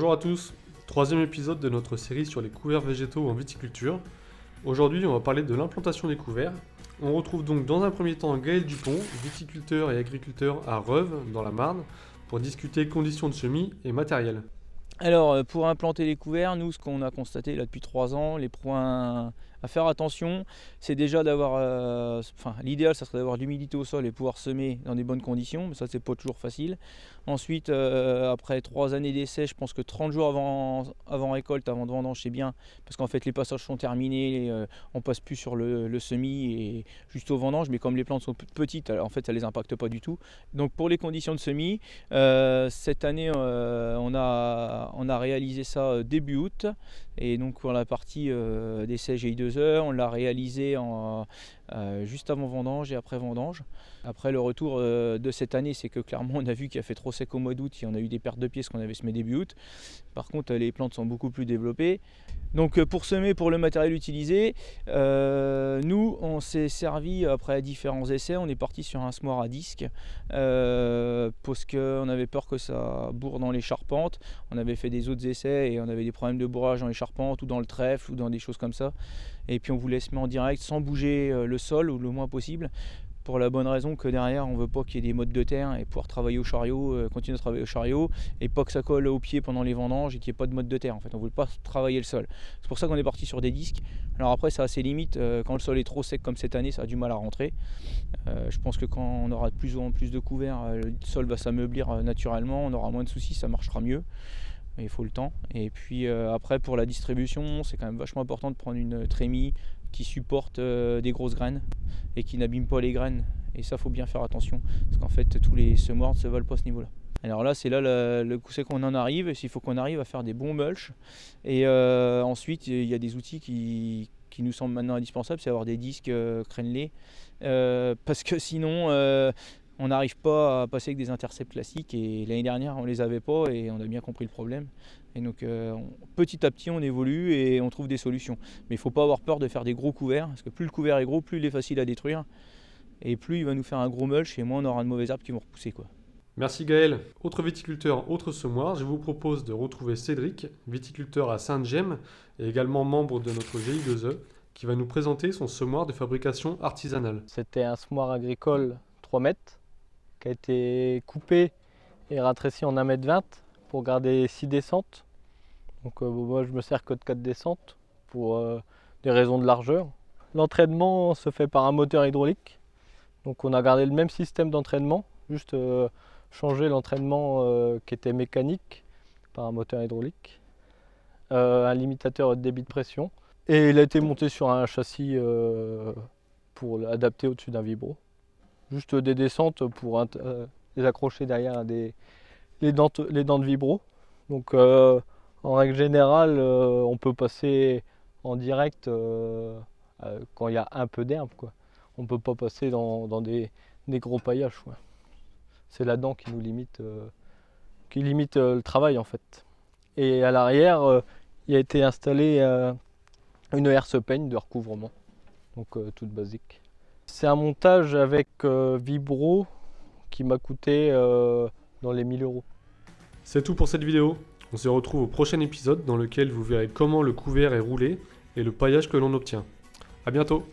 Bonjour à tous, troisième épisode de notre série sur les couverts végétaux en viticulture. Aujourd'hui, on va parler de l'implantation des couverts. On retrouve donc dans un premier temps Gaël Dupont, viticulteur et agriculteur à Reuves, dans la Marne, pour discuter conditions de semis et matériel. Alors, pour implanter les couverts, nous, ce qu'on a constaté là depuis 3 ans, les points à faire attention, c'est déjà d'avoir, l'idéal, ça serait d'avoir de l'humidité au sol et pouvoir semer dans des bonnes conditions, mais ça, c'est pas toujours facile. Ensuite, après 3 années d'essai, je pense que 30 jours avant récolte, avant de vendange, c'est bien, parce qu'en fait, les passages sont terminés, on passe plus sur le semis et juste au vendange, mais comme les plantes sont petites, alors, en fait, ça les impacte pas du tout. Donc, pour les conditions de semis, cette année, on a réalisé ça début août, et donc pour la partie d'essai GI2E, on l'a réalisé juste avant vendange et après vendange. Après, le retour de cette année, c'est que clairement on a vu qu'il a fait trop sec au mois d'août et on a eu des pertes de pieds, ce qu'on avait semé début août. Par contre, les plantes sont beaucoup plus développées. Donc pour semer, pour le matériel utilisé, nous on s'est servi après différents essais, on est parti sur un semoir à disque parce qu'on avait peur que ça bourre dans les charpentes. On avait fait des autres essais et on avait des problèmes de bourrage dans les charpentes ou dans le trèfle ou dans des choses comme ça. Et puis on voulait semer en direct sans bouger le sol ou le moins possible. Pour la bonne raison que derrière on veut pas qu'il y ait des mottes de terre et pouvoir travailler au chariot, continuer à travailler au chariot et pas que ça colle aux pieds pendant les vendanges et qu'il n'y ait pas de mottes de terre. En fait, on ne veut pas travailler le sol. C'est pour ça qu'on est parti sur des disques. Alors après, ça a ses limites. Quand le sol est trop sec comme cette année, ça a du mal à rentrer. Je pense que quand on aura de plus en plus de couverts, le sol va s'ameublir naturellement, on aura moins de soucis, ça marchera mieux. Mais il faut le temps. Et puis après, pour la distribution, c'est quand même vachement important de prendre une trémie qui supporte des grosses graines et qui n'abîme pas les graines. Et ça, faut bien faire attention, parce qu'en fait, tous les semoirs ne se valent pas à ce niveau-là. Alors là, c'est là le coup, c'est qu'on en arrive, il faut qu'on arrive à faire des bons mulch. Et ensuite, il y a des outils qui nous semblent maintenant indispensables, c'est avoir des disques crénelés, parce que sinon, on n'arrive pas à passer avec des intercepts classiques. Et l'année dernière, on les avait pas et on a bien compris le problème. Et donc petit à petit on évolue et on trouve des solutions. Mais il ne faut pas avoir peur de faire des gros couverts, parce que plus le couvert est gros, plus il est facile à détruire. Et plus il va nous faire un gros mulch et moins on aura de mauvais arbres qui vont repousser, quoi. Merci Gaël. Autre viticulteur, autre semoir, je vous propose de retrouver Cédric, viticulteur à Sainte-Gemme et également membre de notre GI2E, qui va nous présenter son semoir de fabrication artisanale. C'était un semoir agricole 3 mètres qui a été coupé et rétréci en 1,20 m pour garder 6 descentes. Donc moi je me sers que de 4 descentes pour des raisons de largeur. L'entraînement se fait par un moteur hydraulique. Donc on a gardé le même système d'entraînement, juste changer l'entraînement qui était mécanique par un moteur hydraulique. Un limitateur de débit de pression. Et il a été monté sur un châssis pour l'adapter au-dessus d'un vibro. Juste des descentes pour les accrocher derrière les dents de vibro. Donc en règle générale, on peut passer en direct quand il y a un peu d'herbe, quoi. On ne peut pas passer dans des gros paillages, quoi. C'est la dent qui nous limite, le travail en fait. Et à l'arrière, il a été installé une herse peigne de recouvrement, donc toute basique. C'est un montage avec vibro qui m'a coûté dans les 1000 €. C'est tout pour cette vidéo. On se retrouve au prochain épisode dans lequel vous verrez comment le couvert est roulé et le paillage que l'on obtient. A bientôt.